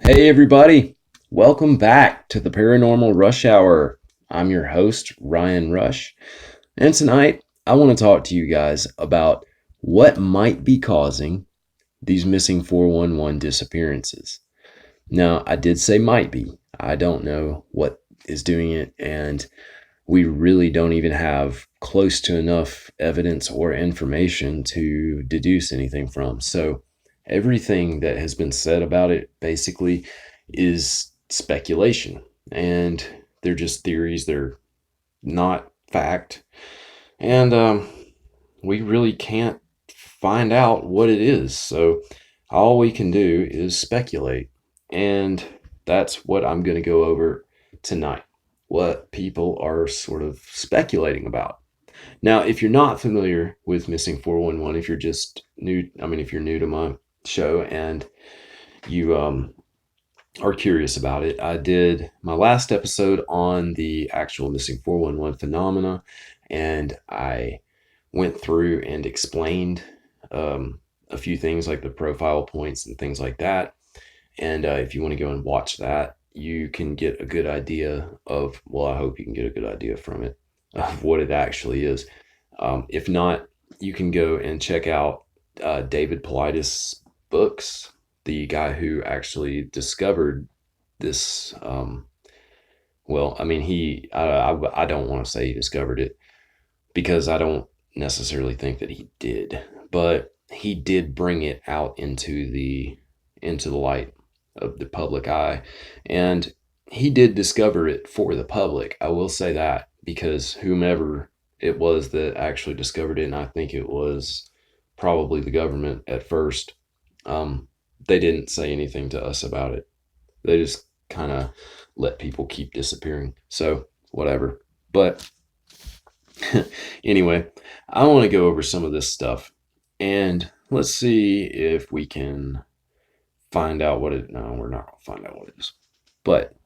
Hey everybody, welcome back to the Paranormal Rush Hour. I'm your host, Ryan Rush, and tonight I want to talk to you guys about what might be causing these missing 411 disappearances. Now, I did say might be. I don't know what is doing it, and we really don't even have close to enough evidence or information to deduce anything from. So, everything that has been said about it basically is speculation, and they're just theories, they're not fact. And we really can't find out what it is. So, all we can do is speculate. And that's what I'm going to go over tonight. What people are sort of speculating about. Now, if you're not familiar with Missing 411, if you're just new, if you're new to my show and you are curious about it, I did my last episode on the actual Missing 411 phenomena, and I went through and explained a few things like the profile points and things like that. And if you want to go and watch that, you can get a good idea of, well, I hope you can get a good idea from it of what it actually is. If not, you can go and check out David Paulides' books, the guy who actually discovered this. I don't want to say he discovered it because I don't necessarily think that he did, but he did bring it out into the light of the public eye, and he did discover it for the public. I will say that, because whomever it was that actually discovered it, and I think it was probably the government at first, they didn't say anything to us about it. They just kind of let people keep disappearing. So whatever. But anyway, I want to go over some of this stuff, and let's see if we can find out what it. No, we're not going to find out what it is. But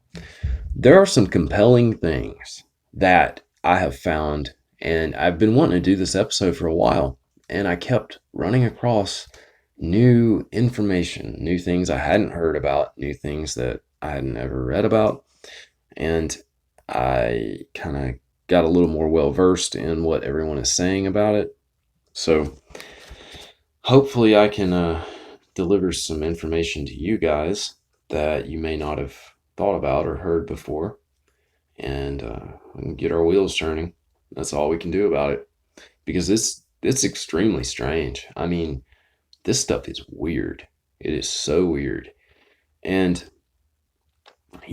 there are some compelling things that I have found, and I've been wanting to do this episode for a while, and I kept running across new information, new things I hadn't heard about, new things that I hadn't ever read about, and I kind of got a little more well versed in what everyone is saying about it. So hopefully I can deliver some information to you guys that you may not have thought about or heard before, and we can get our wheels turning. That's all we can do about it, because it's extremely strange. I mean, this stuff is weird. It is so weird. And I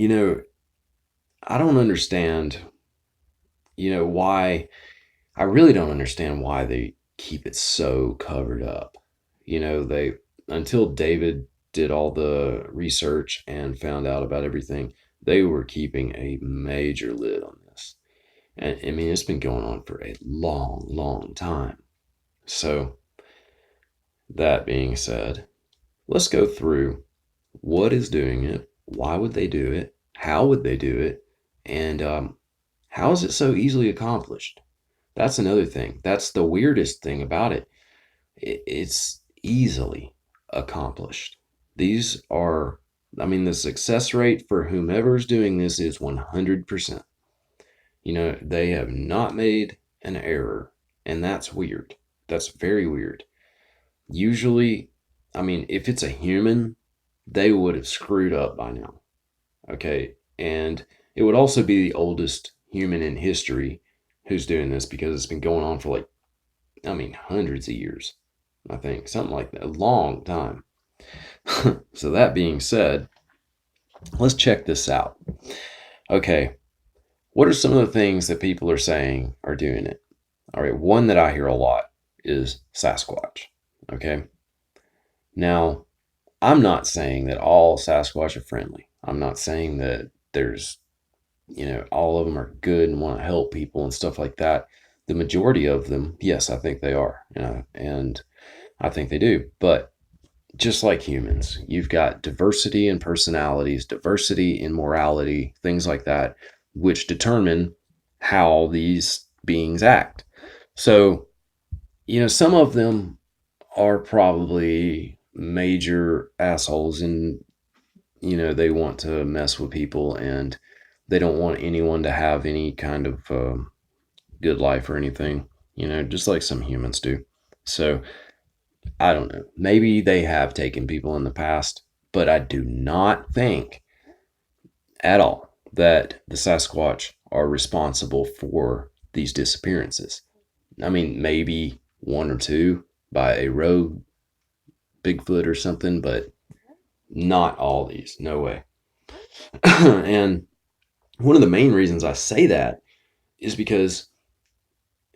don't understand, why. I really don't understand why they keep it so covered up. They, until David did all the research and found out about everything, they were keeping a major lid on this. And I mean, it's been going on for a long, long time. So, that being said, let's go through what is doing it, why would they do it, how would they do it, and how is it so easily accomplished? That's another thing. That's the weirdest thing about it. It's easily accomplished. These are, the success rate for whomever's doing this is 100%. They have not made an error, and that's weird. That's very weird. Usually, if it's a human, they would have screwed up by now. Okay. And it would also be the oldest human in history who's doing this, because it's been going on for hundreds of years. I think something like that, a long time. So that being said, let's check this out. Okay. What are some of the things that people are saying are doing it? All right. One that I hear a lot is Sasquatch. Okay. Now, I'm not saying that all Sasquatch are friendly. I'm not saying that there's, all of them are good and want to help people and stuff like that. The majority of them, yes, I think they are. And I think they do. But just like humans, you've got diversity in personalities, diversity in morality, things like that, which determine how these beings act. So, some of them are probably major assholes, and they want to mess with people, and they don't want anyone to have any kind of good life or anything, just like some humans do. So I don't know. Maybe they have taken people in the past, but I do not think at all that the Sasquatch are responsible for these disappearances. I mean, maybe one or two by a rogue Bigfoot or something, but not all these. No way. And one of the main reasons I say that is because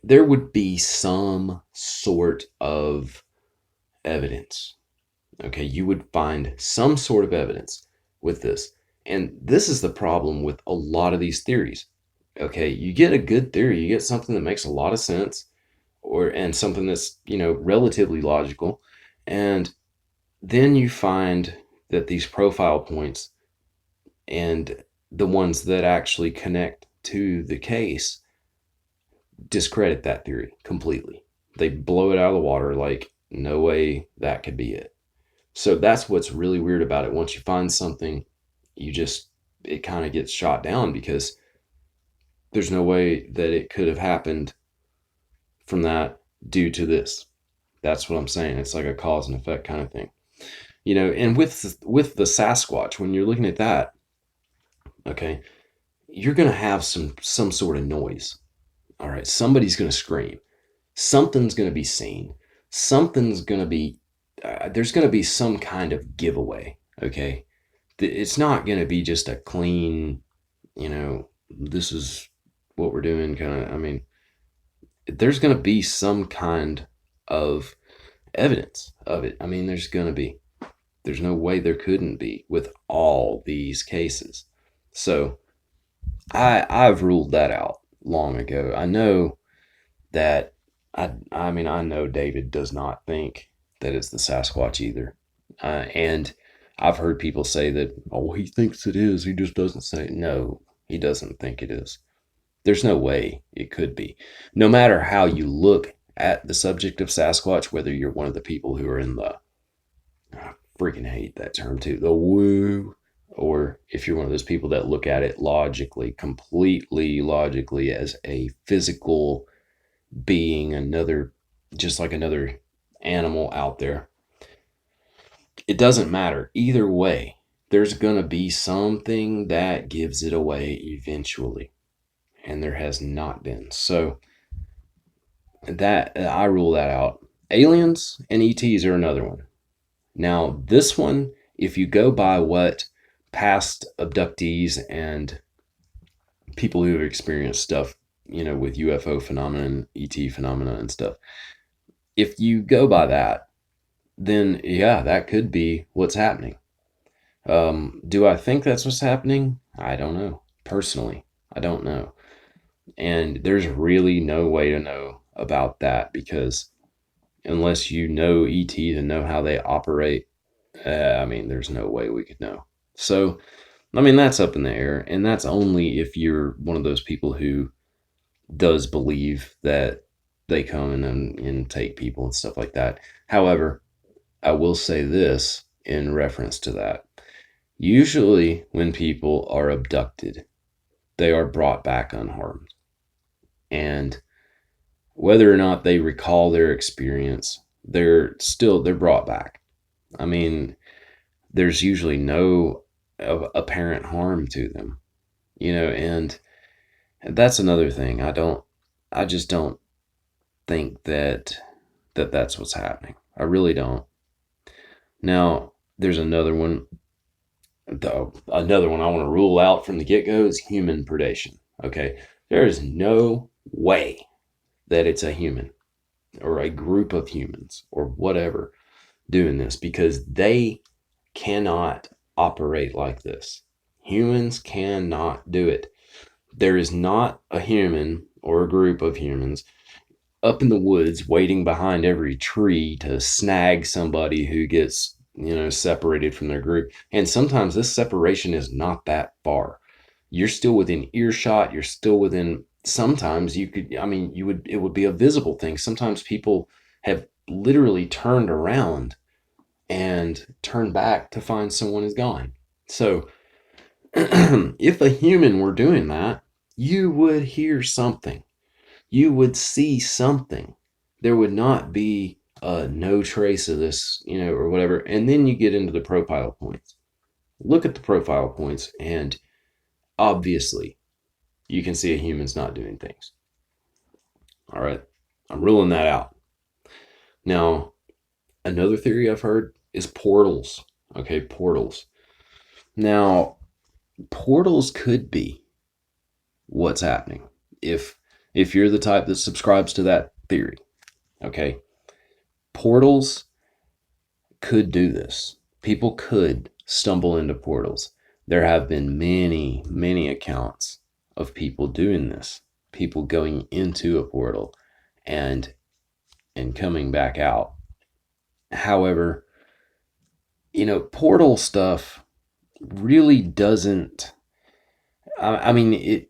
there would be some sort of evidence. Okay, you would find some sort of evidence with this. And this is the problem with a lot of these theories. Okay, you get a good theory, you get something that makes a lot of sense, and something that's, relatively logical, and then you find that these profile points and the ones that actually connect to the case discredit that theory completely. They blow it out of the water like, no way that could be it. So that's what's really weird about it. Once you find something, it kind of gets shot down because there's no way that it could have happened from that due to this. That's what I'm saying. It's like a cause and effect kind of thing. And with the Sasquatch, when you're looking at that, okay, you're going to have some sort of noise. All right, somebody's going to scream. Something's going to be seen. Something's going to be there's going to be some kind of giveaway, okay? It's not going to be just a clean, this is what we're doing kind of. I mean, there's going to be some kind of evidence of it. I mean, there's no way there couldn't be with all these cases. So I've ruled that out long ago. I know that I know David does not think that it's the Sasquatch either. And I've heard people say that, oh, he thinks it is. He just doesn't say it. No, he doesn't think it is. There's no way it could be. No matter how you look at the subject of Sasquatch, whether you're one of the people who are in the, I freaking hate that term too, the woo, or if you're one of those people that look at it logically, completely logically as a physical being, just like another animal out there. It doesn't matter. Either way, there's going to be something that gives it away eventually. And there has not been. So that I rule that out. Aliens and ETs are another one. Now, this one, if you go by what past abductees and people who have experienced stuff, with UFO phenomena, ET phenomena and stuff, if you go by that, then yeah, that could be what's happening. Do I think that's what's happening? I don't know. Personally, I don't know. And there's really no way to know about that because unless you know ET to know how they operate, I mean, there's no way we could know. So, I mean, that's up in the air. And that's only if you're one of those people who does believe that they come and take people and stuff like that. However, I will say this in reference to that. Usually, when people are abducted, they are brought back unharmed. And whether or not they recall their experience, they're brought back. I mean, there's usually no apparent harm to them, and that's another thing. I just don't think that's what's happening. I really don't. Now, there's another one. Another one I want to rule out from the get-go is human predation. Okay, there is no way that it's a human or a group of humans or whatever doing this because they cannot operate like this. Humans cannot do it. There is not a human or a group of humans up in the woods waiting behind every tree to snag somebody who gets, separated from their group. And sometimes this separation is not that far. You're still within earshot. You're still within, sometimes it would be a visible thing. Sometimes people have literally turned around and turned back to find someone is gone. So if a human were doing that, you would hear something. You would see something. There would not be no trace of this, or whatever. And then you get into the profile points. Look at the profile points, and obviously, you can see a human's not doing things. All right. I'm ruling that out. Now, another theory I've heard is portals. Okay, portals. Now, portals could be what's happening if you're the type that subscribes to that theory. Okay, portals could do this. People could stumble into portals. There have been many, many accounts of people doing this. People going into a portal and coming back out. However, portal stuff really doesn't. I mean, it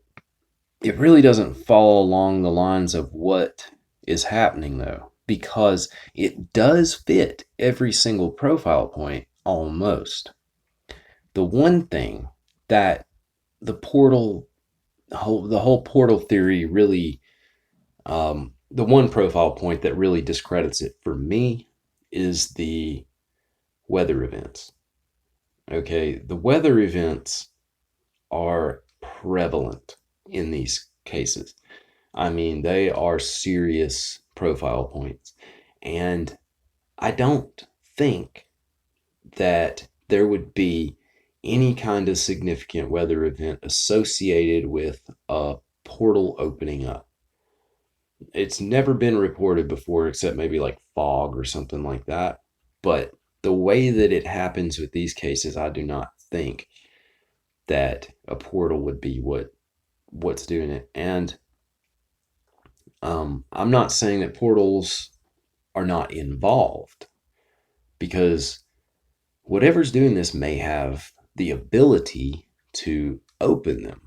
really doesn't follow along the lines of what is happening though, because it does fit every single profile point almost. The one thing that the portal the whole portal theory really, the one profile point that really discredits it for me is the weather events. Okay, the weather events are prevalent in these cases. I mean, they are serious profile points. And I don't think that there would be any kind of significant weather event associated with a portal opening up. It's never been reported before, except maybe like fog or something like that. But the way that it happens with these cases, I do not think that a portal would be what's doing it. And I'm not saying that portals are not involved, because whatever's doing this may have the ability to open them.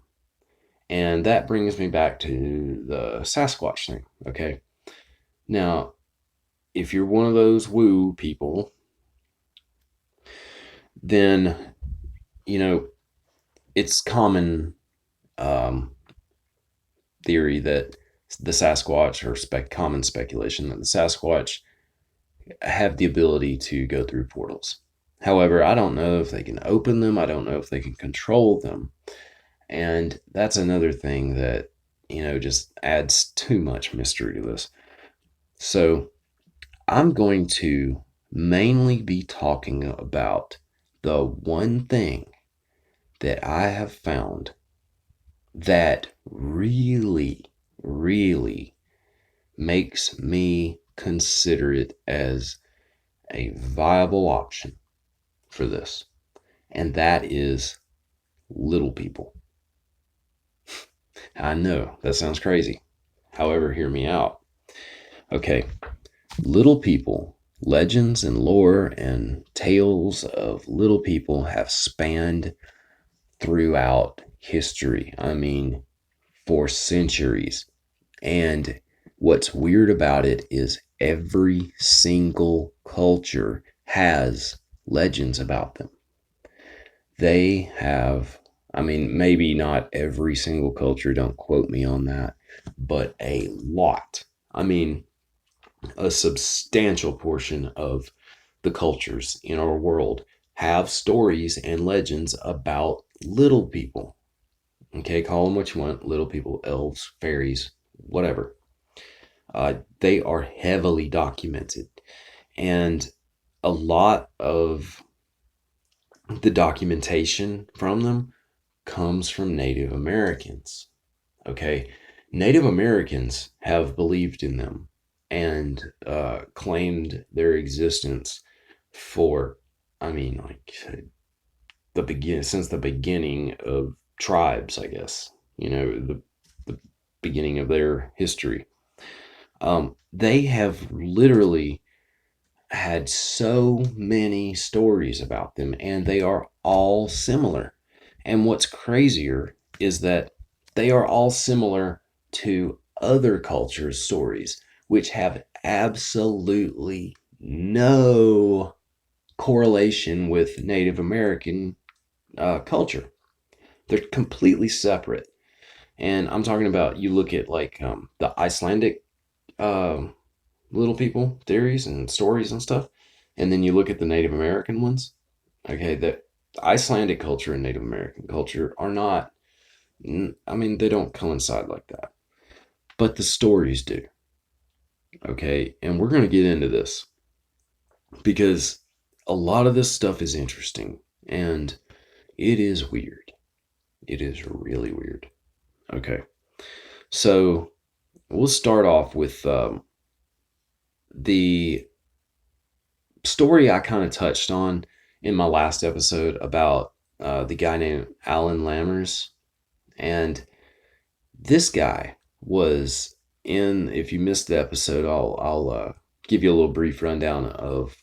And that brings me back to the Sasquatch thing. Okay. Now, if you're one of those woo people, then, it's common um, theory that the Sasquatch, or common speculation that the Sasquatch have the ability to go through portals. However, I don't know if they can open them. I don't know if they can control them. And that's another thing that, just adds too much mystery to this. So I'm going to mainly be talking about the one thing that I have found that really, really makes me consider it as a viable option for this. And that is little people. I know that sounds crazy. However, hear me out. Okay, little people, legends and lore and tales of little people have spanned throughout history. I mean, for centuries. And what's weird about it is every single culture has legends about them. They have, I mean, maybe not every single culture, don't quote me on that, but a lot. I mean, a substantial portion of the cultures in our world have stories and legends about little people. Okay, call them what you want, little people, elves, fairies, whatever. They are heavily documented. And a lot of the documentation from them comes from Native Americans. Okay, Native Americans have believed in them and claimed their existence for, I mean, like since the beginning of tribes, I guess. The beginning of their history. They have literally had so many stories about them, and they are all similar. And what's crazier is that they are all similar to other cultures' stories, which have absolutely no correlation with Native American culture. They're completely separate. And I'm talking about, you look at like the Icelandic uh, little people theories and stories and stuff, and then you look at the Native American ones. Okay, the Icelandic culture and Native American culture are not. I mean, they don't coincide like that, but the stories do. Okay, and we're gonna get into this because a lot of this stuff is interesting and it is weird. It is really weird. Okay, so we'll start off with the story I kind of touched on in my last episode about the guy named Alan Lammers. And this guy was in, if you missed the episode, I'll give you a little brief rundown of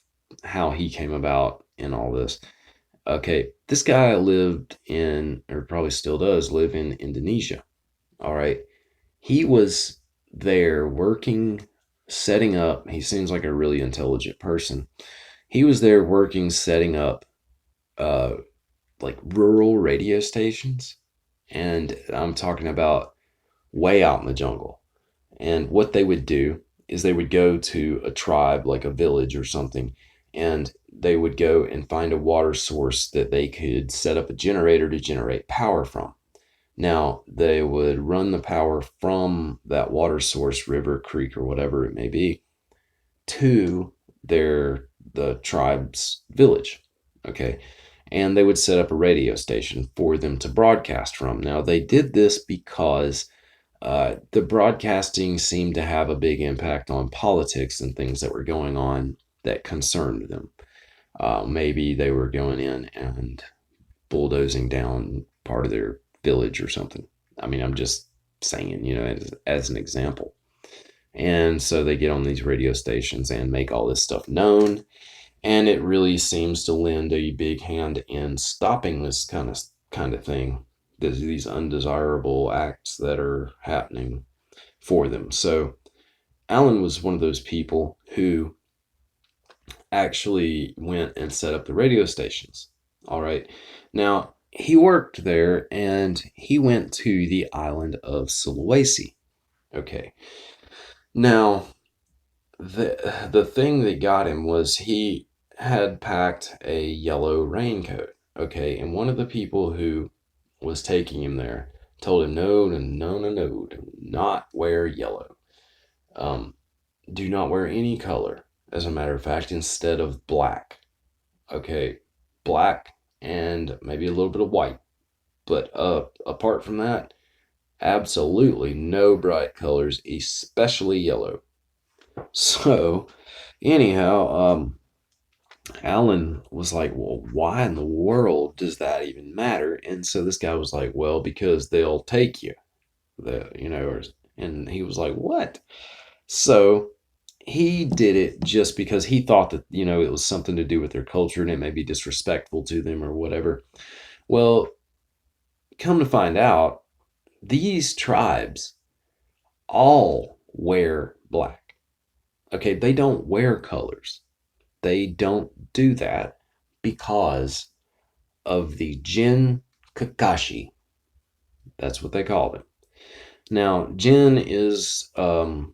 how he came about in all this. Okay, this guy lived in, or probably still does live in Indonesia. All right. He was there working, setting up. He seems like a really intelligent person. He was there working, setting up uh, like rural radio stations. And I'm talking about way out in the jungle. And what they would do is they would go to a tribe, like a village or something, and they would go and find a water source that they could set up a generator to generate power from. Now, they would run the power from that water source, river, creek, or whatever it may be, to the tribe's village. Okay. And they would set up a radio station for them to broadcast from. Now, they did this because the broadcasting seemed to have a big impact on politics and things that were going on that concerned them. Maybe they were going in and bulldozing down part of their village or something. I mean, I'm just saying, as an example. And so they get on these radio stations and make all this stuff known. And it really seems to lend a big hand in stopping this kind of thing. These undesirable acts that are happening for them. So Alan was one of those people who actually went and set up the radio stations. All right. Now, he worked there and he went to the island of Sulawesi. Okay. Now, the thing that got him was he had packed a yellow raincoat. Okay. And one of the people who was taking him there told him, no, no, no, no, no, do not wear yellow. Um, do not wear any color, as a matter of fact, instead of black. Okay, black and maybe a little bit of white. But apart from that, absolutely no bright colors, especially yellow. So, anyhow, Alan was like, well, why in the world does that even matter? And so this guy was like, well, because they'll take you. And he was like, what? So he did it just because he thought that, it was something to do with their culture and it may be disrespectful to them or whatever. Well, come to find out, these tribes all wear black. Okay, they don't wear colors. They don't do that because of the Jin Kakashi. That's what they call them. Now, Jinn is a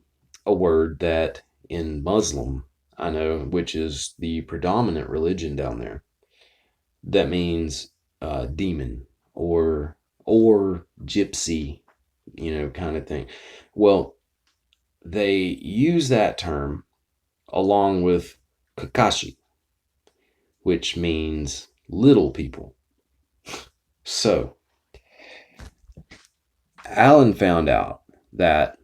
word that in Muslim, I know, which is the predominant religion down there, that means demon or gypsy, kind of thing. Well, they use that term along with Kakashi, which means little people. So, Alan found out that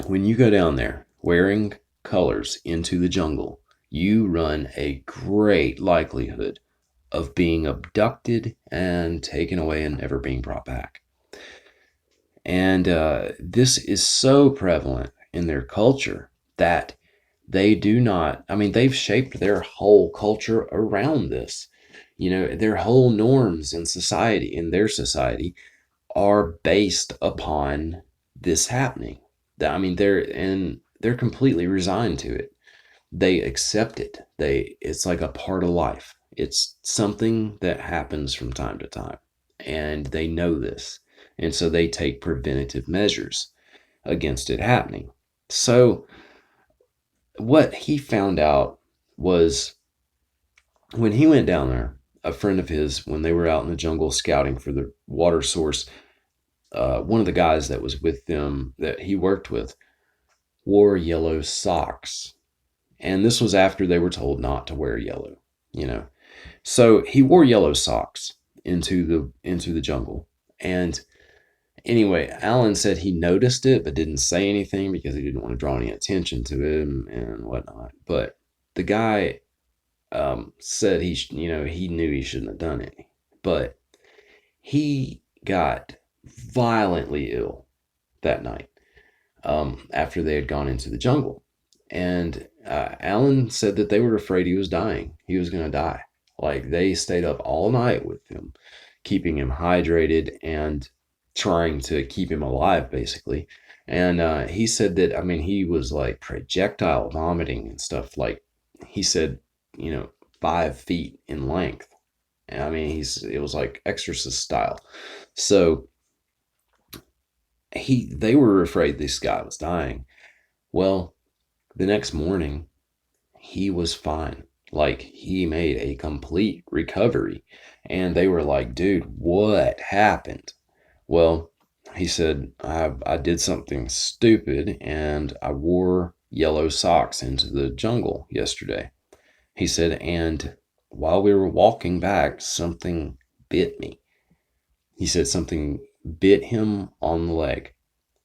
when you go down there wearing colors into the jungle, you run a great likelihood of being abducted and taken away and never being brought back. And this is so prevalent in their culture that they do not, I mean, they've shaped their whole culture around this. Their whole norms in their society are based upon this happening. I mean, they're completely resigned to it. They accept it. It's like a part of life. It's something that happens from time to time, and they know this. And so they take preventative measures against it happening. So, what he found out was when he went down there, a friend of his, when they were out in the jungle scouting for the water source, one of the guys that was with them that he worked with wore yellow socks. And this was after they were told not to wear yellow, you know. So he wore yellow socks into the jungle. And anyway, Alan said he noticed it but didn't say anything because he didn't want to draw any attention to him and whatnot. But the guy said he knew he shouldn't have done it, but he got violently ill that night after they had gone into the jungle. And Alan said that they were afraid he was dying. He was going to die. Like they stayed up all night with him, keeping him hydrated and trying to keep him alive, basically. And he said that, I mean, he was like projectile vomiting and stuff. Like he said, 5 feet in length. I mean, it was like Exorcist style. So they were afraid this guy was dying. Well, the next morning, he was fine. Like he made a complete recovery. And they were like, dude, what happened? Well, he said, I did something stupid and I wore yellow socks into the jungle yesterday. He said, and while we were walking back, something bit me. He said something bit him on the leg.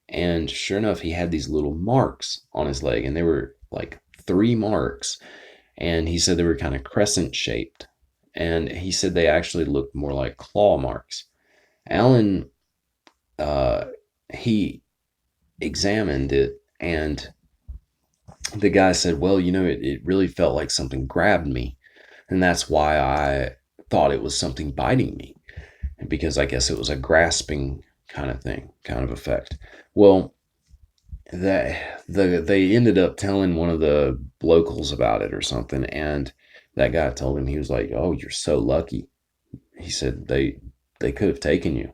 And sure enough, he had these little marks on his leg, and they were like 3 marks. And he said they were kind of crescent shaped. And he said they actually looked more like claw marks. Alan, he examined it, and the guy said, well, it really felt like something grabbed me. And that's why I thought it was something biting me, because I guess it was a grasping kind of thing, kind of effect. Well, they ended up telling one of the locals about it or something, and that guy told him, he was like, "Oh, you're so lucky." He said they could have taken you,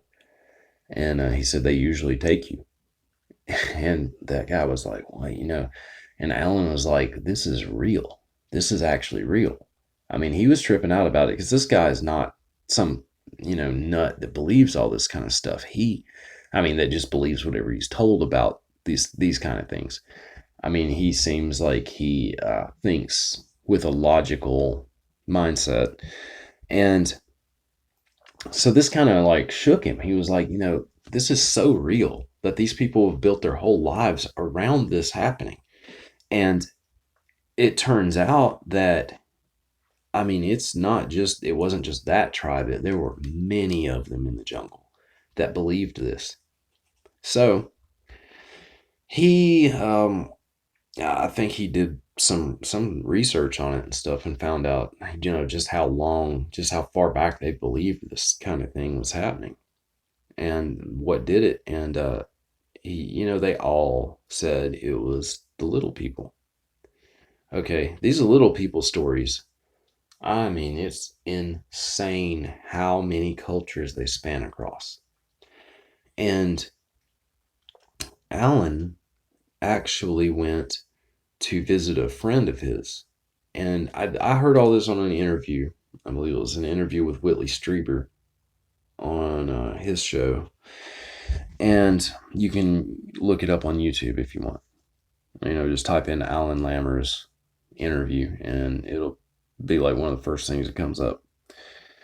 and he said they usually take you. And that guy was like, "Well, and Alan was like, "This is real. This is actually real." I mean, he was tripping out about it because this guy is not some nut that believes all this kind of stuff. That just believes whatever he's told about these kind of things. I mean, he seems like he thinks with a logical mindset. And so this kind of like shook him. He was like, this is so real that these people have built their whole lives around this happening. And it turns out that, it wasn't just that tribe. There were many of them in the jungle that believed this. So he, I think he did some research on it and stuff and found out, just how far back they believed this kind of thing was happening and what did it. And they all said it was the little people. Okay, these are little people stories. It's insane how many cultures they span across. And Alan actually went to visit a friend of his. And I heard all this on an interview. I believe it was an interview with Whitley Strieber on his show. And you can look it up on YouTube if you want. Just type in Alan Lammer's interview and it'll be like one of the first things that comes up.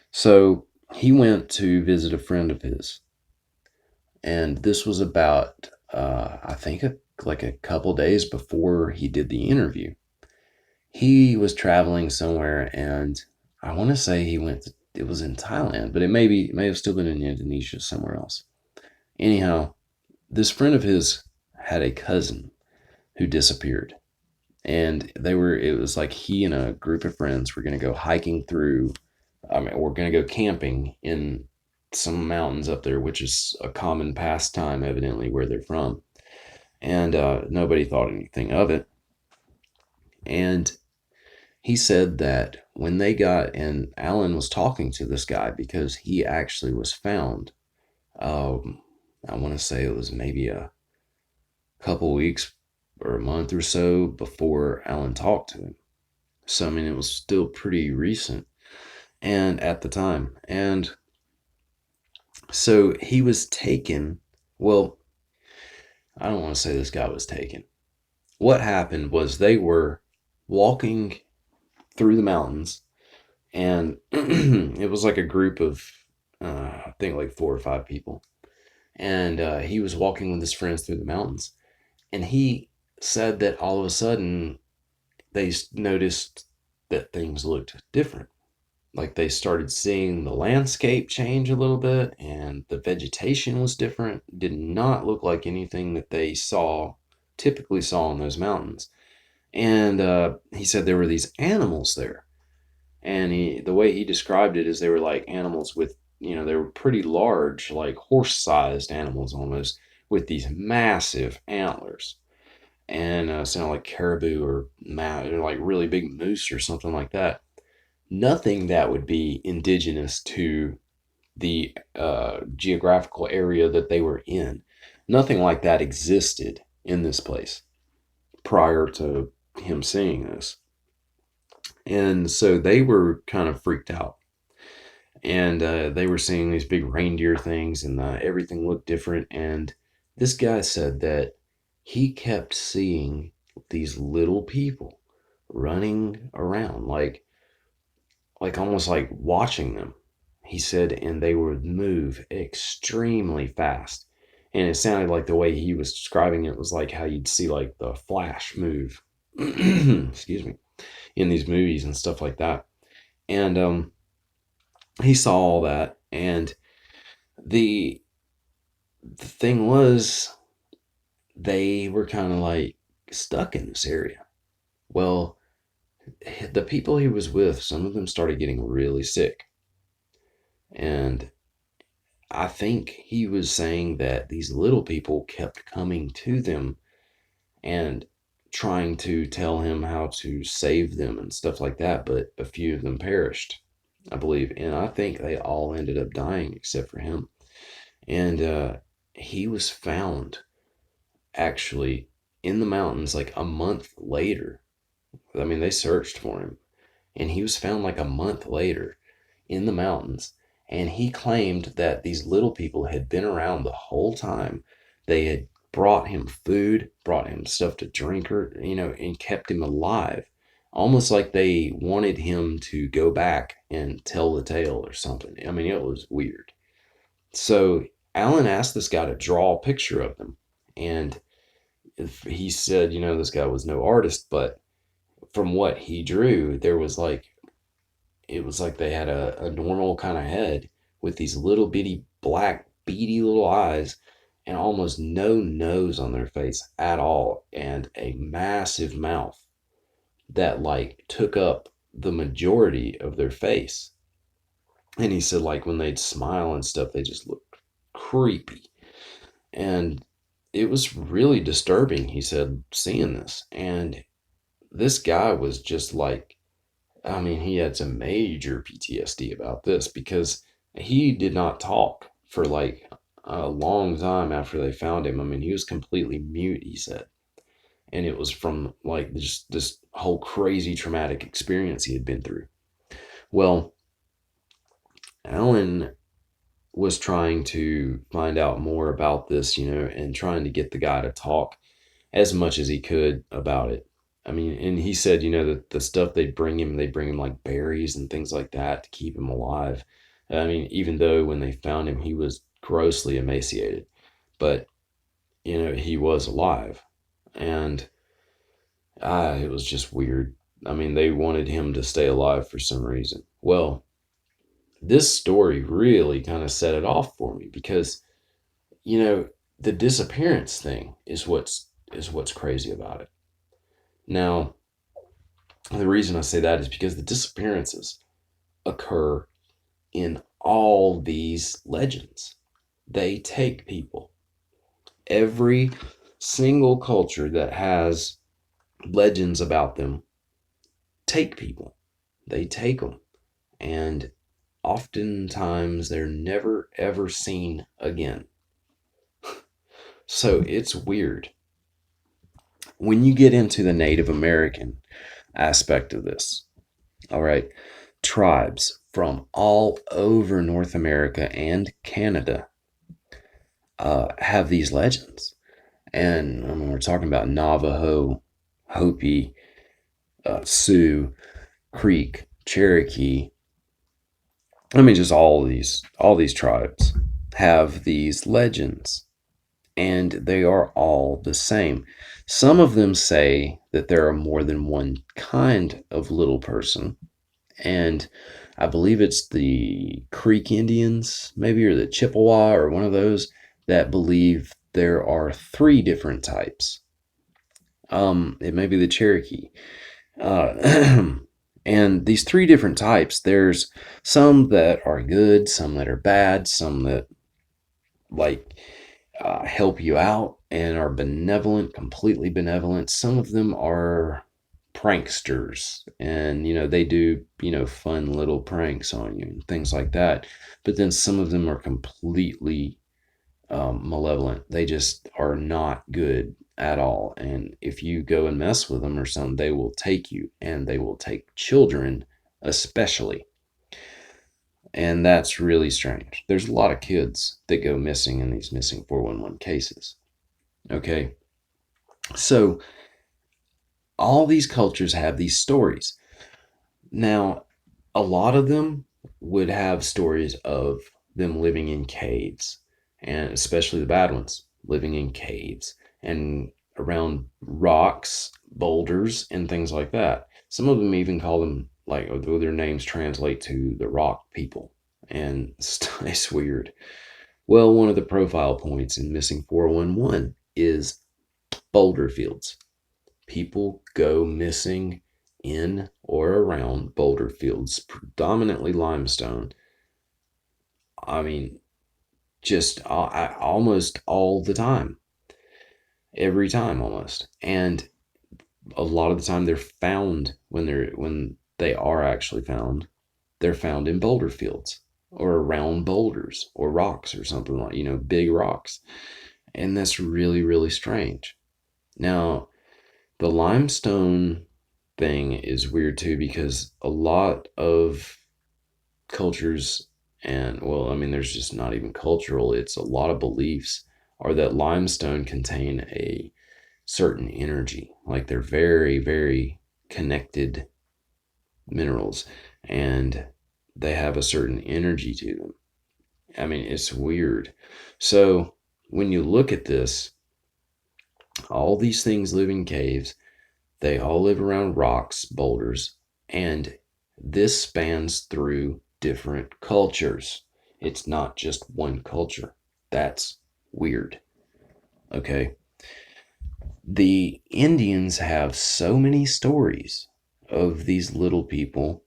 So he went to visit a friend of his. And this was about, I think, like a couple days before he did the interview. He was traveling somewhere, and I want to say it was in Thailand, but it may have still been in Indonesia, somewhere else. Anyhow, this friend of his had a cousin who disappeared. And it was like he and a group of friends were going to go hiking through, we're going to go camping in some mountains up there, which is a common pastime, evidently, where they're from. And nobody thought anything of it. And he said that when they got, and Alan was talking to this guy because he actually was found. Um, I want to say it was maybe a couple weeks or a month or so before Alan talked to him. So I mean, it was still pretty recent, and at the time, and so he was taken. Well, I don't want to say this guy was taken. What happened was they were walking through the mountains, and it was like a group of, I think like 4 or 5 people. And he was walking with his friends through the mountains, and he said that all of a sudden they noticed that things looked different. Like they started seeing the landscape change a little bit, and the vegetation was different. Did not look like anything that they typically saw in those mountains. And he said there were these animals there, and the way he described it is they were like animals with, they were pretty large, like horse-sized animals almost, with these massive antlers, and sound like caribou or like really big moose or something like that. Nothing that would be indigenous to the geographical area that they were in. Nothing like that existed in this place prior to him seeing this. And so they were kind of freaked out. And they were seeing these big reindeer things, and everything looked different. And this guy said that he kept seeing these little people running around, like almost like watching them. He said, and they would move extremely fast. And it sounded like the way he was describing it was like how you'd see like the Flash move, excuse me, in these movies and stuff like that. And he saw all that, and the the thing was, they were kind of like stuck in this area. Well, the people he was with, some of them started getting really sick, and I think he was saying that these little people kept coming to them and trying to tell him how to save them and stuff like that, but a few of them perished, I believe, and I think they all ended up dying except for him. And he was found actually in the mountains like a month later. I mean, they searched for him, and he was found like a month later in the mountains. And he claimed that these little people had been around the whole time. They had brought him food, brought him stuff to drink, or, and kept him alive. Almost like they wanted him to go back and tell the tale or something. I mean, it was weird. So Alan asked this guy to draw a picture of them. And he said, this guy was no artist, but from what he drew, it was like they had a normal kind of head with these little bitty black beady little eyes and almost no nose on their face at all, and a massive mouth that like took up the majority of their face. And he said like when they'd smile and stuff, they just looked creepy. And it was really disturbing, he said, seeing this. And this guy was just like, I mean, he had some major PTSD about this because he did not talk for like a long time after they found him. I mean, he was completely mute, he said. And it was from like just this whole crazy traumatic experience he had been through. Well, Alan was trying to find out more about this, and trying to get the guy to talk as much as he could about it. I mean, and he said, that the stuff they bring him like berries and things like that to keep him alive. I mean, even though when they found him, he was grossly emaciated, but, he was alive. And it was just weird. I mean, they wanted him to stay alive for some reason. Well, this story really kind of set it off for me because, you know, the disappearance thing is what's crazy about it. Now, the reason I say that is because the disappearances occur in all these legends. They take people. Every single culture that has legends about them take people. they take them. And oftentimes they're never ever seen again. So it's weird. When you get into the Native American aspect of this, all right, tribes from all over North America and Canada have these legends. And I mean, we're talking about Navajo, Hopi, Sioux, Creek, Cherokee. I mean, just all these tribes have these legends, and they are all the same. Some of them say that there are more than one kind of little person, and I believe it's the Creek Indians, maybe, or the Chippewa, or one of those that believe there are three different types. It may be the Cherokee. Uh, and these three different types, there's some that are good, some that are bad, some that like help you out and are benevolent, completely benevolent. Some of them are pranksters, and they do fun little pranks on you and things like that. But then some of them are completely malevolent. They just are not good at all. And if you go and mess with them or something, they will take you, and they will take children especially. And that's really strange. There's a lot of kids that go missing in these missing 411 cases. Okay. So all these cultures have these stories. Now, a lot of them would have stories of them living in caves, and especially the bad ones, living in caves and around rocks, boulders, and things like that. Some of them even call them, like, their names translate to the rock people, and it's weird. Well, one of the profile points in Missing 411 is boulder fields. People go missing in or around boulder fields, predominantly limestone. I mean, just almost all the time, every time almost. And a lot of the time they're found when they are actually found, they're found in boulder fields or around boulders or rocks or something, like, big rocks. And that's really, really strange. Now, the limestone thing is weird too, because a lot of cultures, and well, I mean, there's just not even cultural, it's a lot of beliefs, are that limestone contain a certain energy. Like, they're very, very connected minerals, and they have a certain energy to them. I mean, it's weird. So when you look at this, all these things live in caves. They all live around rocks, boulders, and this spans through different cultures. It's not just one culture. That's weird. Okay. The Indians have so many stories of these little people,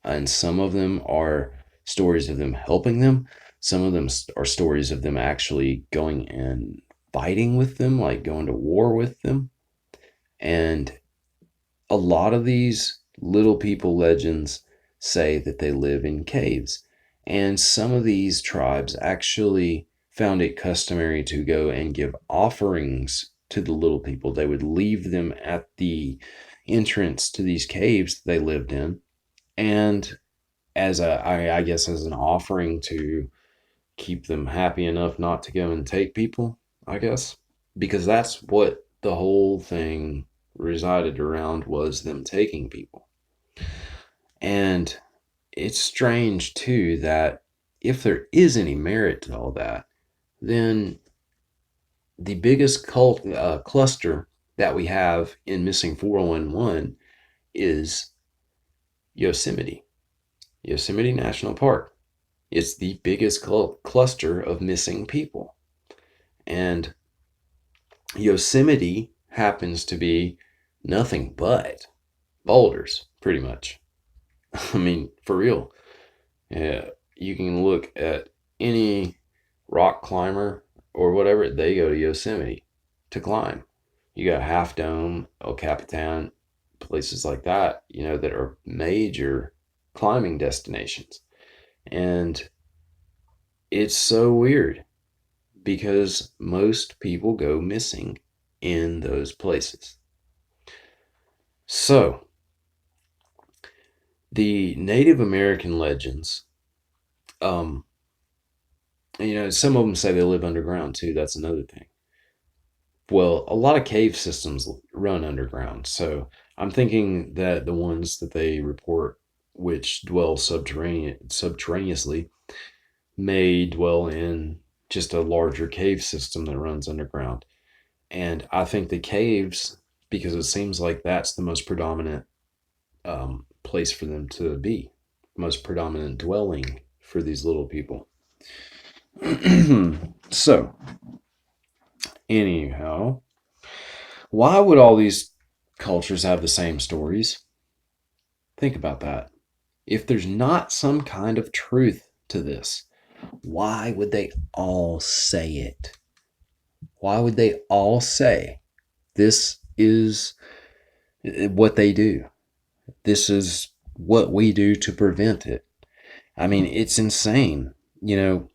and some of them are stories of them helping them. Some of them are stories of them actually going and fighting with them, like going to war with them. And a lot of these little people legends say that they live in caves. And some of these tribes actually found it customary to go and give offerings to the little people. They would leave them at the entrance to these caves they lived in. And I guess as an offering to keep them happy enough not to go and take people, I guess. Because that's what the whole thing resided around, was them taking people. And it's strange too that if there is any merit to all that, then the biggest cluster that we have in Missing 411 is Yosemite. Yosemite National Park. It's the biggest cluster of missing people. And Yosemite happens to be nothing but boulders, pretty much. I mean, for real. Yeah, you can look at any rock climber or whatever, they go to Yosemite to climb. You got Half Dome, El Capitan, places like that, that are major climbing destinations. And it's so weird because most people go missing in those places. So, the Native American legends, um, some of them say they live underground too. That's another thing. Well, a lot of cave systems run underground. So I'm thinking that the ones that they report, which dwell subterraneously, may dwell in just a larger cave system that runs underground. And I think the caves, because it seems like that's the most predominant place for them to be, most predominant dwelling for these little people. So, anyhow, why would all these cultures have the same stories? Think about that. If there's not some kind of truth to this, why would they all say it? Why would they all say this is what they do? This is what we do to prevent it. I mean, it's insane. They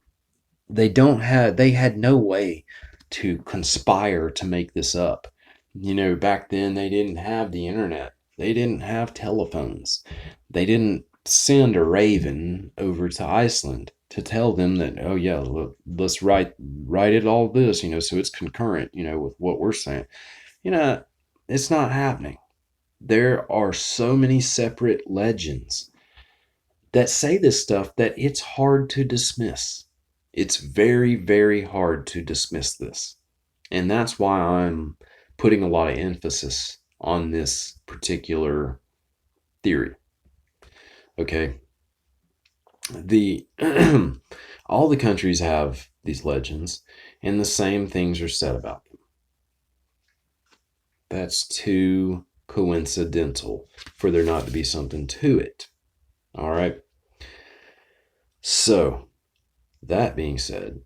had no way to conspire to make this up. Back then they didn't have the internet. They didn't have telephones. They didn't send a raven over to Iceland to tell them that, oh yeah, look, let's write it all this, so it's concurrent, with what we're saying. You know, it's not happening. There are so many separate legends that say this stuff that it's hard to dismiss. It's very, very hard to dismiss this. And that's why I'm putting a lot of emphasis on this particular theory. Okay. The all the countries have these legends, and the same things are said about them. That's too coincidental for there not to be something to it. All right. So, that being said,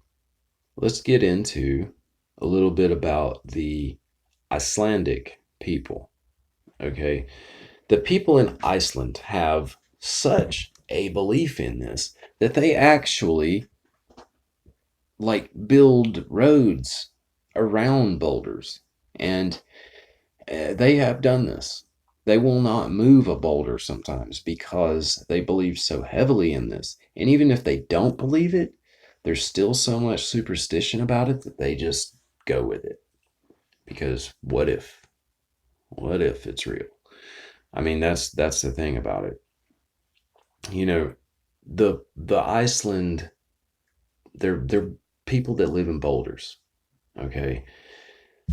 let's get into a little bit about the Icelandic people. Okay. The people in Iceland have such a belief in this that they actually build roads around boulders. And they have done this. They will not move a boulder sometimes because they believe so heavily in this. And even if they don't believe it, there's still so much superstition about it that they just go with it. Because what if? What if it's real? I mean, that's the thing about it. The Iceland, they're people that live in boulders. Okay.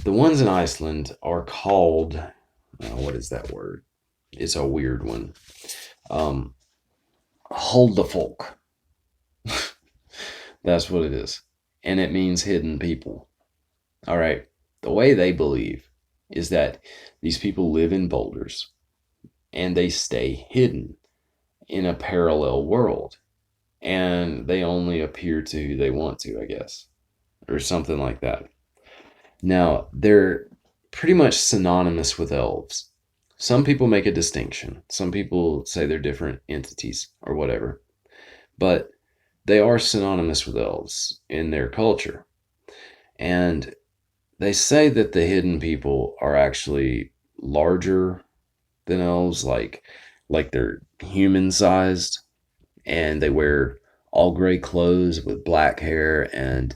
The ones in Iceland are called, what is that word? It's a weird one. Huldafolk. That's what it is. And it means hidden people. All right. The way they believe is that these people live in boulders and they stay hidden in a parallel world. And they only appear to who they want to, I guess, or something like that. Now, they're pretty much synonymous with elves. Some people make a distinction. Some people say they're different entities or whatever. But they are synonymous with elves in their culture. And they say that the hidden people are actually larger than elves, like they're human sized, and they wear all gray clothes with black hair, and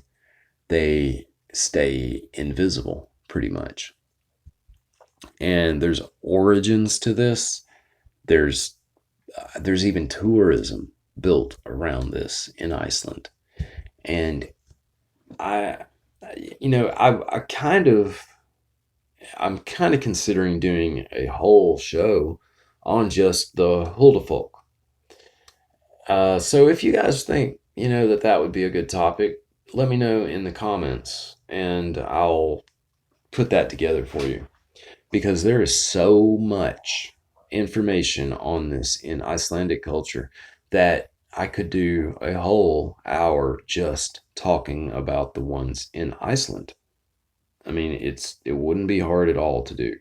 they stay invisible pretty much. And there's origins to this. There's even tourism built around this in Iceland. And I you know, I'm kind of considering doing a whole show on just the Huldafolk. So if you guys think, that would be a good topic, let me know in the comments and I'll put that together for you, because there is so much information on this in Icelandic culture that I could do a whole hour just talking about the ones in Iceland. I mean, it wouldn't be hard at all to do.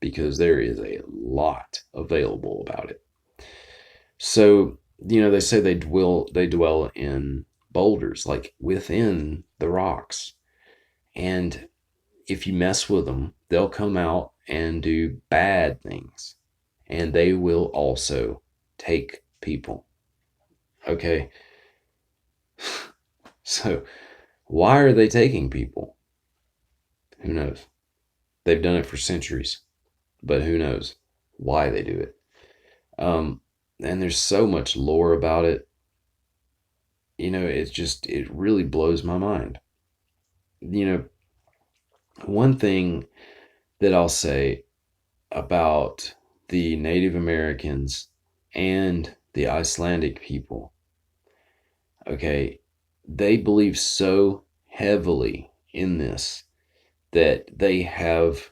because there is a lot available about it. So, they say they dwell in boulders, like within the rocks. And if you mess with them, they'll come out and do bad things. And they will also take people. Okay. So, why are they taking people? Who knows? They've done it for centuries, but who knows why they do it? And there's so much lore about it. It really blows my mind. You know, one thing that I'll say about the Native Americans and the Icelandic people, okay, they believe so heavily in this that they have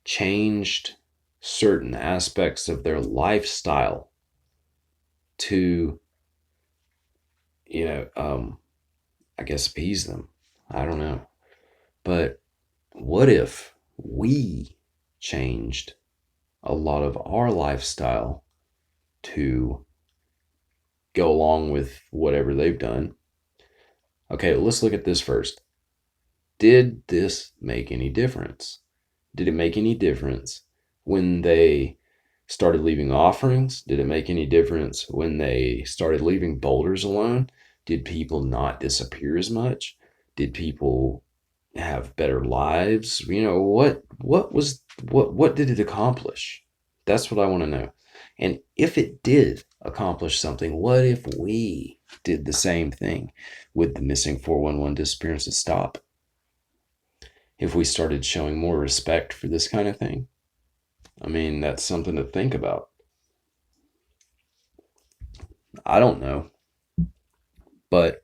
changed certain aspects of their lifestyle to, you know, um, I guess appease them. I don't know. But what if we changed a lot of our lifestyle to go along with whatever they've done? Okay, let's look at this first. Did this make any difference? Did it make any difference when they started leaving offerings? Did it make any difference when they started leaving boulders alone? Did people not disappear as much? Did people have better lives? What did it accomplish? That's what I want to know. And if it did accomplish something, what if we did the same thing? Would the missing 411 disappearances stop? If we started showing more respect for this kind of thing? I mean, that's something to think about. I don't know, but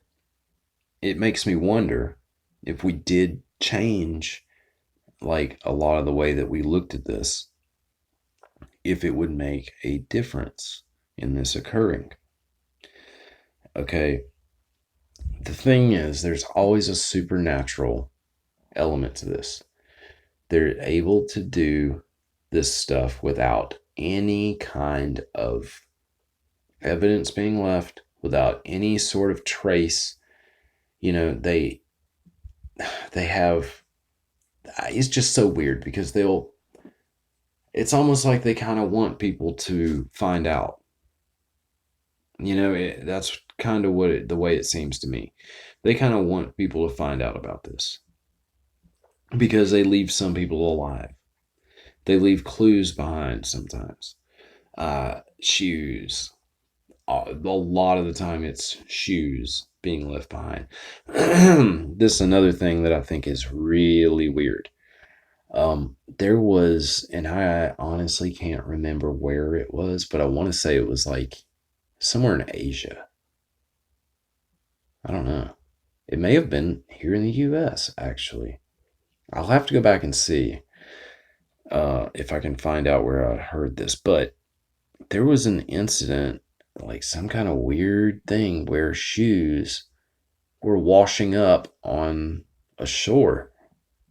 it makes me wonder if we did change like a lot of the way that we looked at this, if it would make a difference in this occurring. Okay, the thing is, there's always a supernatural element to this. They're able to do this stuff without any kind of evidence being left, without any sort of trace. They have, it's just so weird because it's almost like they kind of want people to find out. That's kind of the way it seems to me. They kind of want people to find out about this because they leave some people alive. They leave clues behind sometimes. Shoes. A lot of the time, it's shoes being left behind. This is another thing that I think is really weird. There was, and I honestly can't remember where it was, but I want to say it was like somewhere in Asia. I don't know. It may have been here in the US, actually. I'll have to go back and see if I can find out where I heard this. But there was an incident, like some kind of weird thing where shoes were washing up on a shore,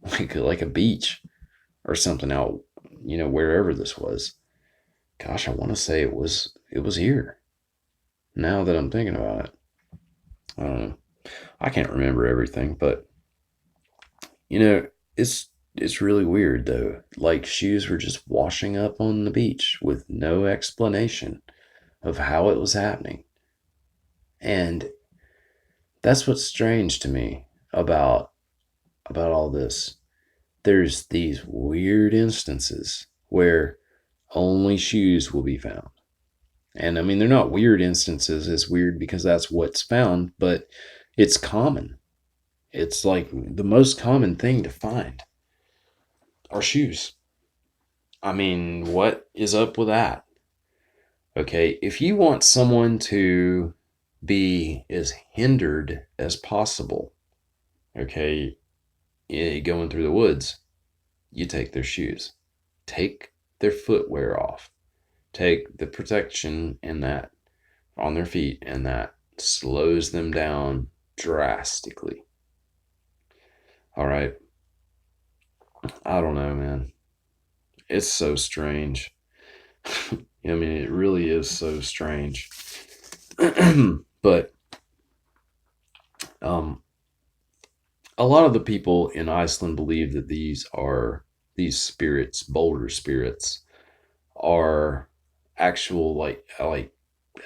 like a beach or something out, wherever this was. Gosh, I want to say it was here. Now that I'm thinking about it, I don't know. I can't remember everything, but you know, it's really weird though. Like shoes were just washing up on the beach with no explanation of how it was happening. And that's what's strange to me about all this. There's these weird instances where only shoes will be found. And I mean, they're not weird instances. It's weird because that's what's found, but it's common. It's like the most common thing to find are shoes. I mean, what is up with that? Okay, if you want someone to be as hindered as possible, okay, going through the woods, you take their shoes, take their footwear off, take the protection in that on their feet, and that slows them down drastically. All right. I don't know, man. It's so strange. I mean, it really is so strange. But um, a lot of the people in Iceland believe that these spirits, boulder spirits, are actual like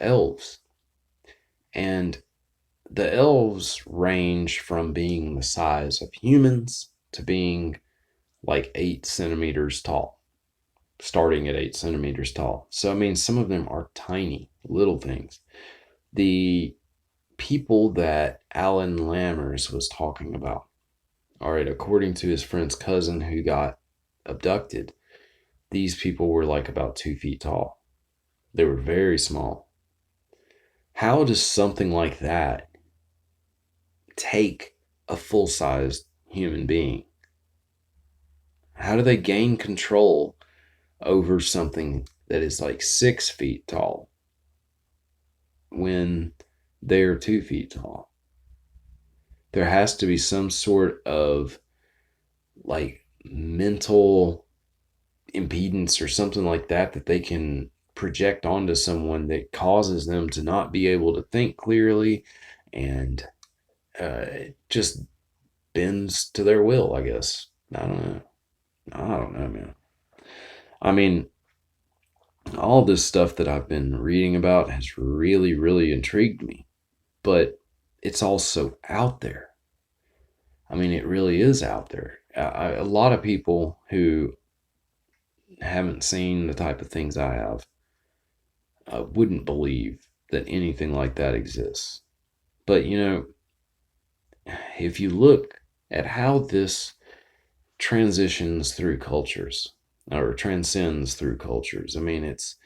elves, and the elves range from being the size of humans to being like 8 centimeters tall, starting at 8 centimeters tall. So I mean, some of them are tiny little things. The people that Alan Lammers was talking about, all right, according to his friend's cousin who got abducted, these people were like about 2 feet tall. They were very small. How does something like that take a full sized human being? How do they gain control over something that is like 6 feet tall when they're 2 feet tall? There has to be some sort of like mental impedance or something like that that they can project onto someone that causes them to not be able to think clearly and just bends to their will, I guess. I don't know. I don't know, man. I mean, all this stuff that I've been reading about has really, really intrigued me, but it's also out there. I mean, it really is out there. A lot of people who haven't seen the type of things I have wouldn't believe that anything like that exists. But, if you look at how this transitions through cultures or transcends through cultures, I mean, it's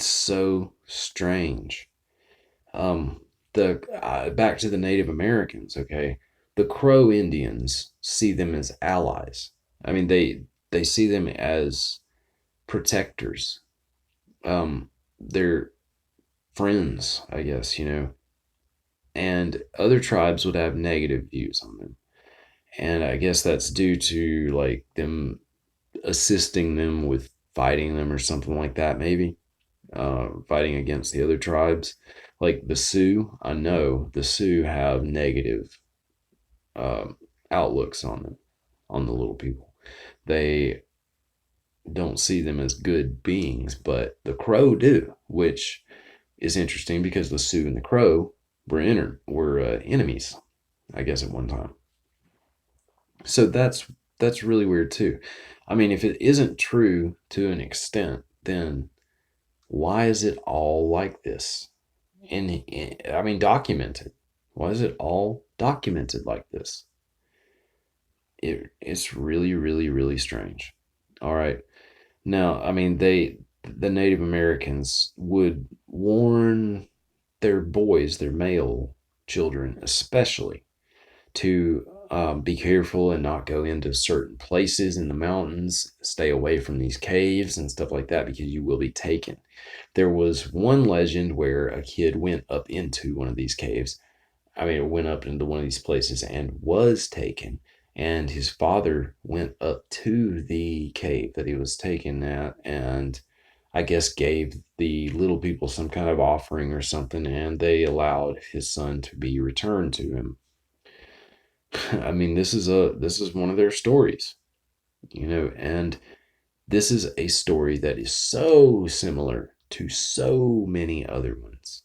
so strange. The Back to the Native Americans, okay? The Crow Indians see them as allies. I mean, they see them as protectors. They're friends, I guess, and other tribes would have negative views on them. And I guess that's due to like them assisting them with fighting them or something like that, maybe fighting against the other tribes. Like the Sioux, I know the Sioux have negative um, outlooks on them, on the little people. They don't see them as good beings, but the Crow do, which is interesting because the Sioux and the Crow were enemies, I guess, at one time. So that's really weird too. I mean, if it isn't true to an extent, then why is it all like this? I mean, documented. Why is it all documented like this? It's really, really, really strange. All right. Now, I mean, the Native Americans would warn their boys, their male children especially, to be careful and not go into certain places in the mountains, stay away from these caves and stuff like that because you will be taken. There was one legend where a kid went up into one of these caves. I mean, went up into one of these places and was taken. And his father went up to the cave that he was taken at and I guess gave the little people some kind of offering or something, and they allowed his son to be returned to him. I mean, this is one of their stories, and this is a story that is so similar to so many other ones.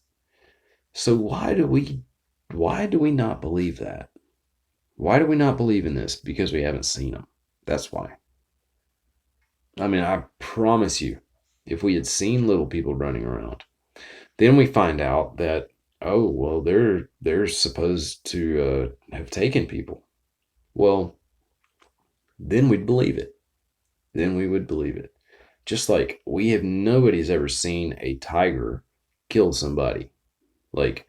So why do we not believe that? Why do we not believe in this? Because we haven't seen them. That's why. I mean, I promise you, if we had seen little people running around, then we find out that, oh well, they're supposed to have taken people. Well, then we'd believe it. Then we would believe it. Just like nobody's ever seen a tiger kill somebody. Like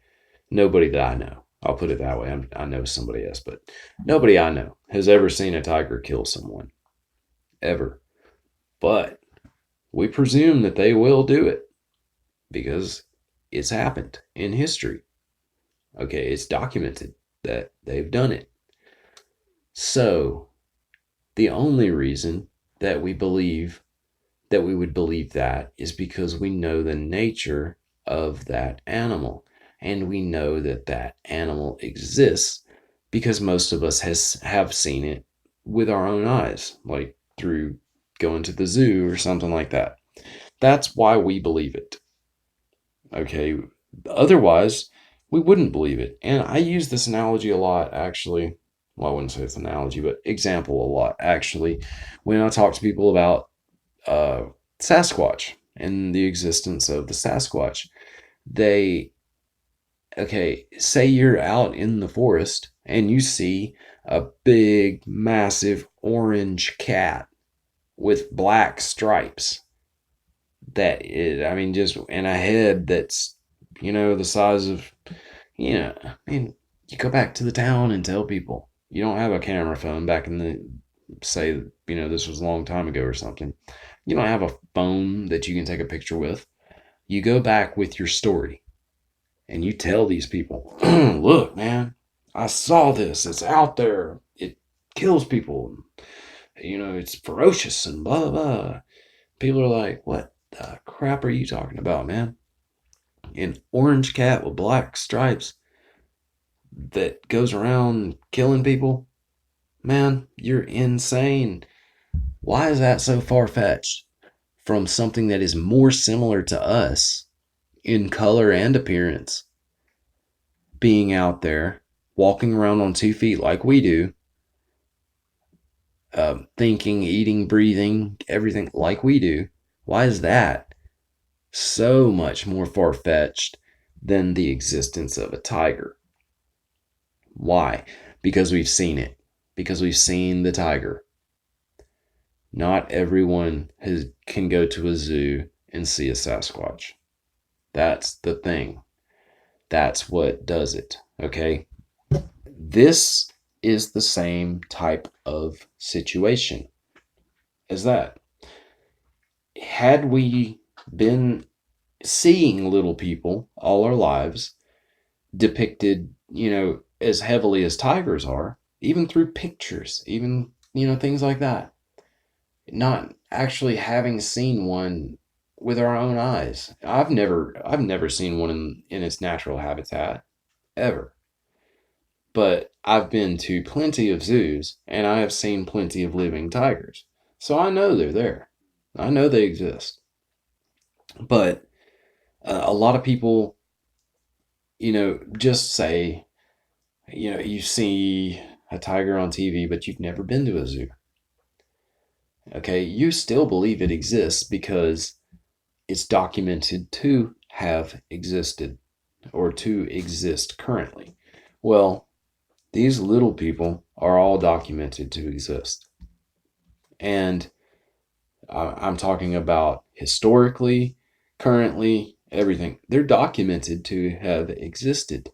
nobody that I know. I'll put it that way. I know somebody else, but nobody I know has ever seen a tiger kill someone ever. But we presume that they will do it because it's happened in history. Okay, it's documented that they've done it. So the only reason that we believe that we would believe that is because we know the nature of that animal, and we know that that animal exists because most of us have seen it with our own eyes, like through going to the zoo or something like that. That's why we believe it. Okay. Otherwise, we wouldn't believe it. And I use this analogy a lot, actually. Well, I wouldn't say it's an analogy, but example a lot, actually, when I talk to people about uh, Sasquatch and the existence of the Sasquatch. They, okay, say you're out in the forest and you see a big, massive orange cat with black stripes. That is, I mean, just in a head that's, the size of, I mean, you go back to the town and tell people you don't have a camera phone back in the, say, this was a long time ago or something. You don't have a phone that you can take a picture with. You go back with your story and you tell these people, look, man, I saw this. It's out there. It kills people. It's ferocious and blah, blah, blah. People are like, what the crap are you talking about, man? An orange cat with black stripes that goes around killing people? Man, you're insane. Why is that so far fetched from something that is more similar to us in color and appearance being out there, walking around on 2 feet like we do, thinking, eating, breathing, everything like we do? Why is that so much more far fetched than the existence of a tiger? Why? Because we've seen it. Because we've seen the tiger. Not everyone can go to a zoo and see a Sasquatch. That's the thing. That's what does it. Okay? This is the same type of situation as that. Had we been seeing little people all our lives depicted, as heavily as tigers are, even through pictures, even, things like that, not actually having seen one with our own eyes. I've never seen one in its natural habitat ever. But I've been to plenty of zoos and I have seen plenty of living tigers. So I know they're there. I know they exist. But a lot of people, just say, you see a tiger on TV, but you've never been to a zoo. Okay, you still believe it exists because it's documented to have existed or to exist currently. Well, these little people are all documented to exist. And I'm talking about historically, currently, everything. They're documented to have existed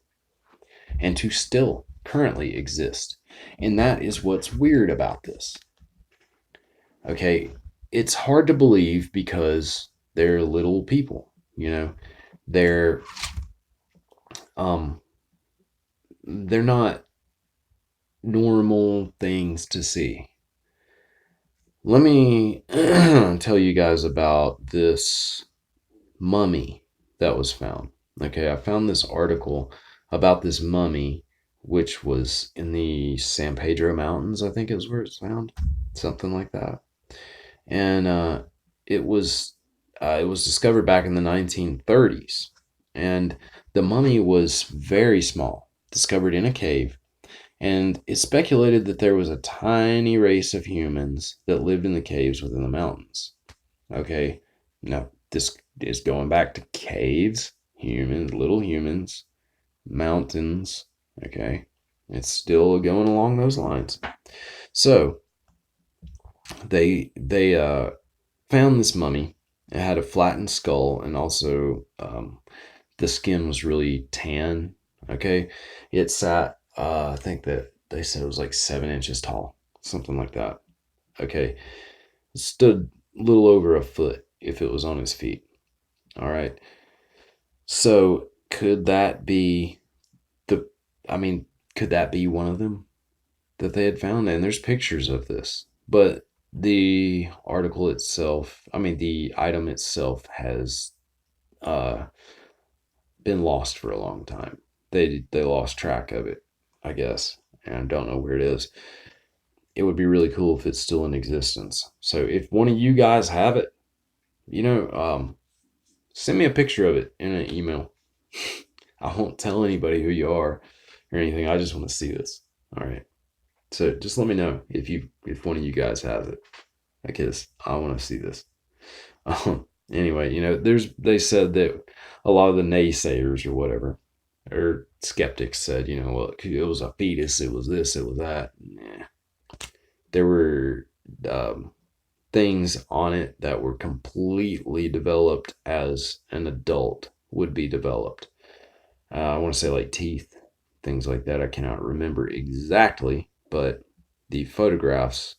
and to still currently exist. And that is what's weird about this. Okay, it's hard to believe because they're little people, They're um they're not normal things to see. Let me tell you guys about this mummy that was found. Okay, I found this article about this mummy, which was in the San Pedro Mountains, I think is where it's found, something like that. And it was it was discovered back in the 1930s, and the mummy was very small, discovered in a cave. And it's speculated that there was a tiny race of humans that lived in the caves within the mountains. Okay, now this is going back to caves, humans, little humans, mountains. Okay, it's still going along those lines. So they found this mummy. It had a flattened skull, and also the skin was really tan. Okay, it sat. I think that they said it was like 7 inches tall, something like that. Okay, it stood a little over a foot if it was on his feet. All right. So could that be the? I mean, could that be one of them that they had found? And there's pictures of this, but The article itself, I mean, the item itself has uh, been lost for a long time. They lost track of it, I guess, and don't know where it is. It would be really cool if it's still in existence. So if one of you guys have it, send me a picture of it in an email. I won't tell anybody who you are or anything. I just want to see this. All right. So just let me know if one of you guys has it, because I want to see this. Anyway, they said that a lot of the naysayers or whatever, or skeptics said, well, it was a fetus, it was this, it was that. Nah. There were um, things on it that were completely developed as an adult would be developed. I want to say like teeth, things like that. I cannot remember exactly, but the photographs,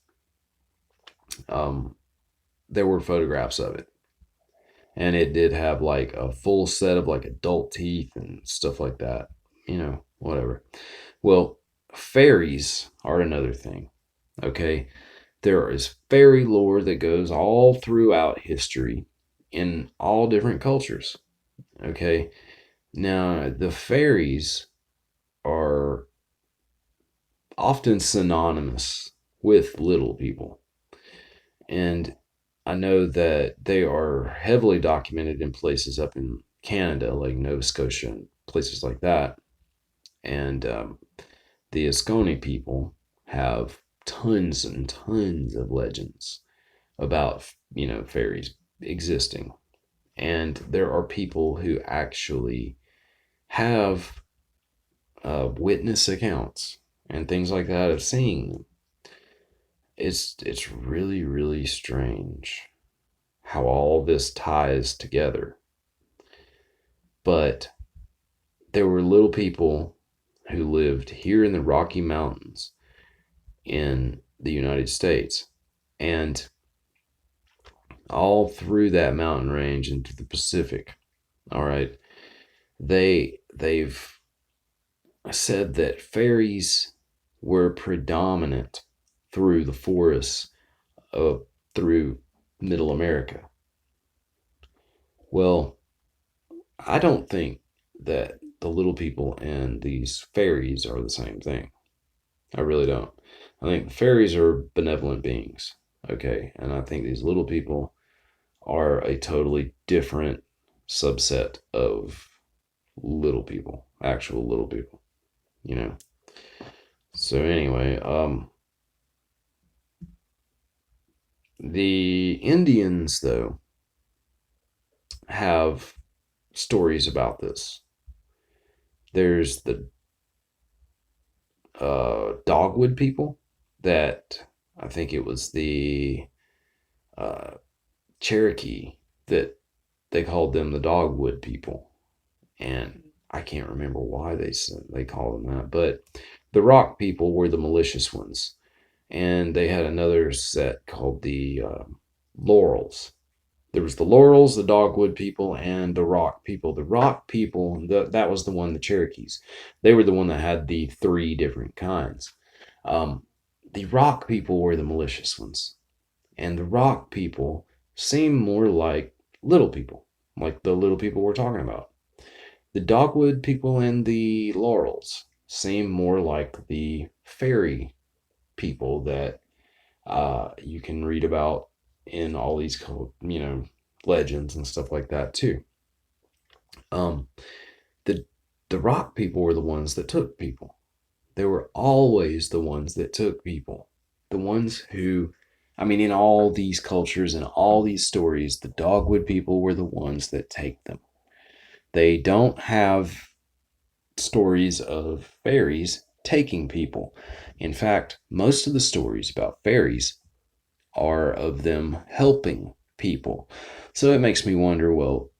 um, there were photographs of it. And it did have like a full set of like adult teeth and stuff like that, whatever. Well, fairies are another thing, okay? There is fairy lore that goes all throughout history in all different cultures, okay? Now, the fairies are often synonymous with little people. And I know that they are heavily documented in places up in Canada, like Nova Scotia and places like that. And the Asconi people have tons and tons of legends about, fairies existing. And there are people who actually have witness accounts and things like that of seeing them. It's really, really strange how all this ties together. But there were little people who lived here in the Rocky Mountains in the United States, and all through that mountain range into the Pacific. All right. They've said that fairies were predominant through the forests of through Middle America. Well, I don't think that the little people and these fairies are the same thing. I really don't. I think the fairies are benevolent beings, okay? And I think these little people are a totally different subset of little people, actual little people, you know? So anyway, the Indians, though, have stories about this. There's the Dogwood people that I think it was the uh, Cherokee that they called them the Dogwood people, and I can't remember why they called them that. But the Rock people were the malicious ones, and they had another set called the Laurels. There was the Laurels, the Dogwood people, and the Rock people. The Rock people, that was the one, the Cherokees. They were the one that had the three different kinds. Um, the Rock people were the malicious ones. And the Rock people seem more like little people, like the little people we're talking about. The Dogwood people and the Laurels seem more like the fairy people that you can read about in all these, legends and stuff like that too. Um, the the Rock people were the ones that took people. They were always the ones that took people. The ones who, I mean, in all these cultures and all these stories, the Dogwood people were the ones that take them. They don't have stories of fairies taking people. In fact, most of the stories about fairies are of them helping people. So it makes me wonder, well,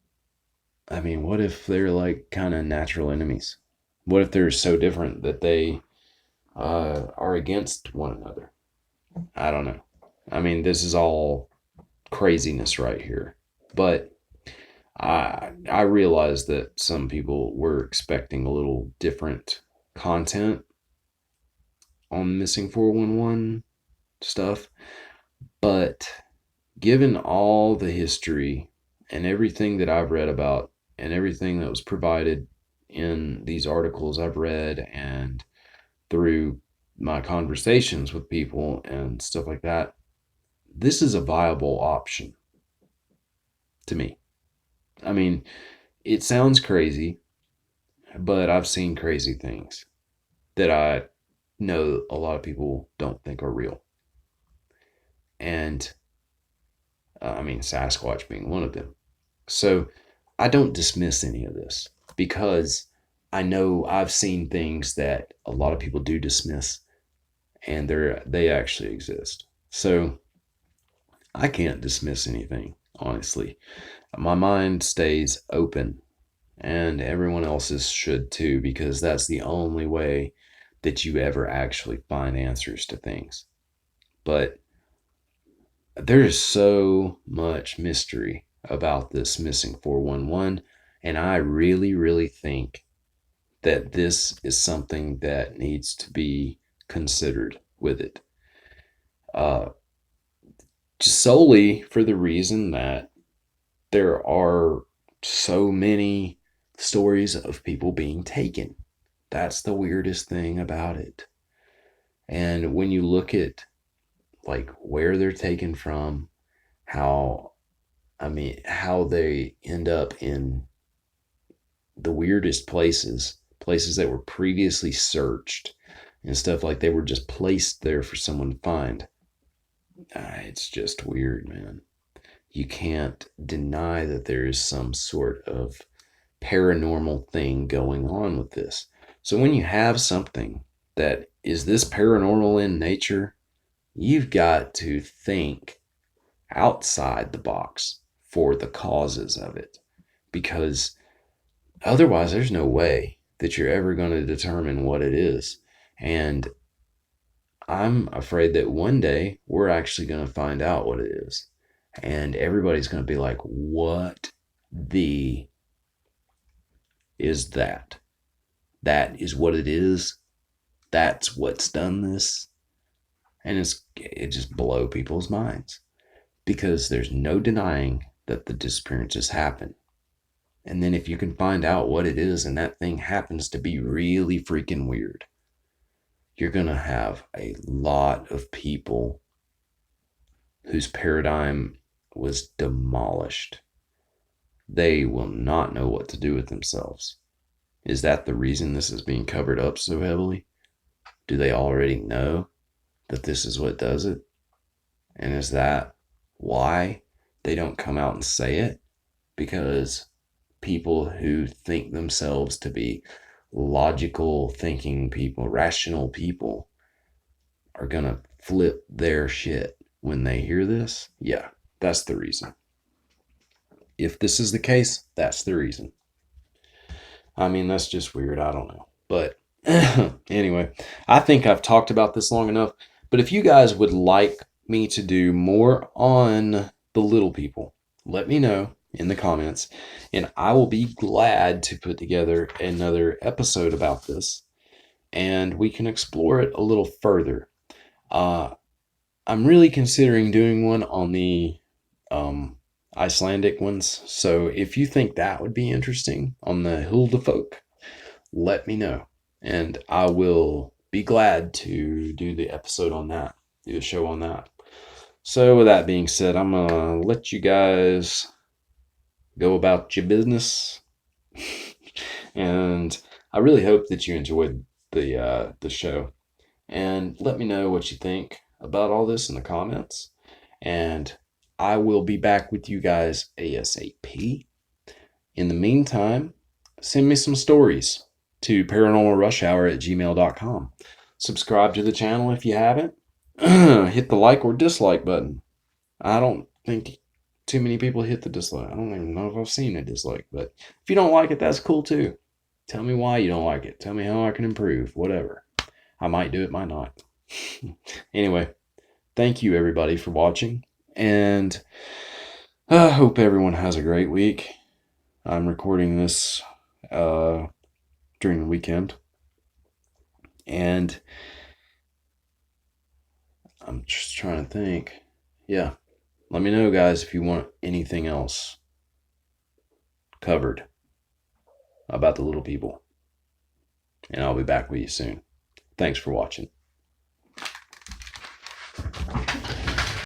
I mean, what if they're like kind of natural enemies? What if they're so different that they are against one another? I don't know. I mean, this is all craziness right here. But I realize that some people were expecting a little different content on missing 411 stuff, But given all the history and everything that I've read about and everything that was provided in these articles I've read and through my conversations with people and stuff like that, this is a viable option to me. I mean, it sounds crazy, but I've seen crazy things that I know a lot of people don't think are real. And I mean, Sasquatch being one of them. So I don't dismiss any of this because I know I've seen things that a lot of people do dismiss, and they actually exist. So I can't dismiss anything, honestly. My mind stays open, and everyone else's should too, because that's the only way that you ever actually find answers to things. But there is so much mystery about this missing 411, and I really, really think that this is something that needs to be considered with it. Uh, just solely for the reason that there are so many stories of people being taken. That's the weirdest thing about it. And when you look at like where they're taken from, how how they end up in the weirdest places, places that were previously searched and stuff, like they were just placed there for someone to find. It's just weird, man. You can't deny that there is some sort of paranormal thing going on with this. So when you have something that is this paranormal in nature, you've got to think outside the box for the causes of it, because otherwise there's no way that you're ever going to determine what it is. And I'm afraid that one day we're actually going to find out what it is, and everybody's going to be like, what the is that? That is what it is. That's what's done this. And it just blow people's minds, because there's no denying that the disappearances happen. And then if you can find out what it is and that thing happens to be really freaking weird, you're going to have a lot of people whose paradigm was demolished. They will not know what to do with themselves. Is that the reason this is being covered up so heavily? Do they already know that this is what does it? And is that why they don't come out and say it? Because people who think themselves to be logical thinking people, rational people, are going to flip their shit when they hear this? Yeah, that's the reason. If this is the case, that's the reason. I mean, that's just weird. I don't know. But anyway, I think I've talked about this long enough. But if you guys would like me to do more on the little people, let me know in the comments, and I will be glad to put together another episode about this, and we can explore it a little further. I'm really considering doing one on the um, Icelandic ones, so if you think that would be interesting on the Huldafolk, let me know, and I will be glad to do the episode on that, do the show on that. So with that being said, I'm gonna let you guys go about your business, and I really hope that you enjoyed the show. And let me know what you think about all this in the comments. And I will be back with you guys ASAP. In the meantime, send me some stories to paranormalrushhour@gmail.com. Subscribe to the channel if you haven't. Hit the like or dislike button. I don't think too many people hit the dislike. I don't even know if I've seen a dislike, but if you don't like it, that's cool too. Tell me why you don't like it. Tell me how I can improve. Whatever. I might do it, might not. Anyway, thank you everybody for watching, and I hope everyone has a great week. I'm recording this during the weekend, and I'm just trying to think. Yeah. Let me know, guys, if you want anything else covered about the little people. And I'll be back with you soon. Thanks for watching.